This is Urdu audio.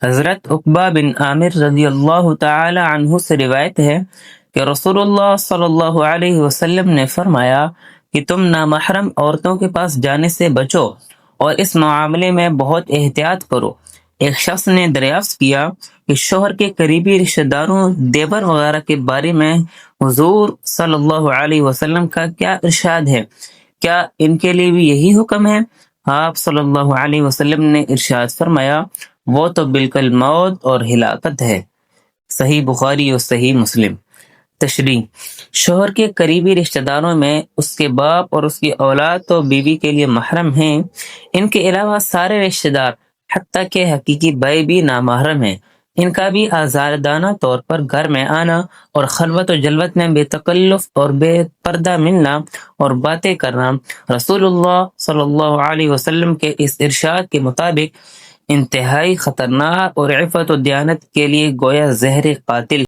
حضرت عقبہ بن عامر رضی اللہ تعالی عنہ سے روایت ہے کہ رسول اللہ صلی اللہ علیہ وسلم نے فرمایا کہ تم نامحرم عورتوں کے پاس جانے سے بچو اور اس معاملے میں بہت احتیاط کرو۔ ایک شخص نے دریافت کیا کہ شوہر کے قریبی رشتہ داروں، دیور وغیرہ کے بارے میں حضور صلی اللہ علیہ وسلم کا کیا ارشاد ہے؟ کیا ان کے لیے بھی یہی حکم ہے؟ آپ صلی اللہ علیہ وسلم نے ارشاد فرمایا، وہ تو بالکل موت اور ہلاکت ہے۔ صحیح بخاری اور صحیح مسلم۔ تشریح: شوہر کے قریبی رشتہ داروں میں اس کے باپ اور اس کی اولاد تو بیوی کے لیے محرم ہیں، ان کے علاوہ سارے رشتہ دار حتیٰ کہ حقیقی بھائی بھی نامحرم ہیں۔ ان کا بھی آزادانہ طور پر گھر میں آنا اور خلوت و جلوت میں بے تکلف اور بے پردہ ملنا اور باتیں کرنا رسول اللہ صلی اللہ علیہ وسلم کے اس ارشاد کے مطابق انتہائی خطرناک اور عفت و دیانت کے لیے گویا زہر قاتل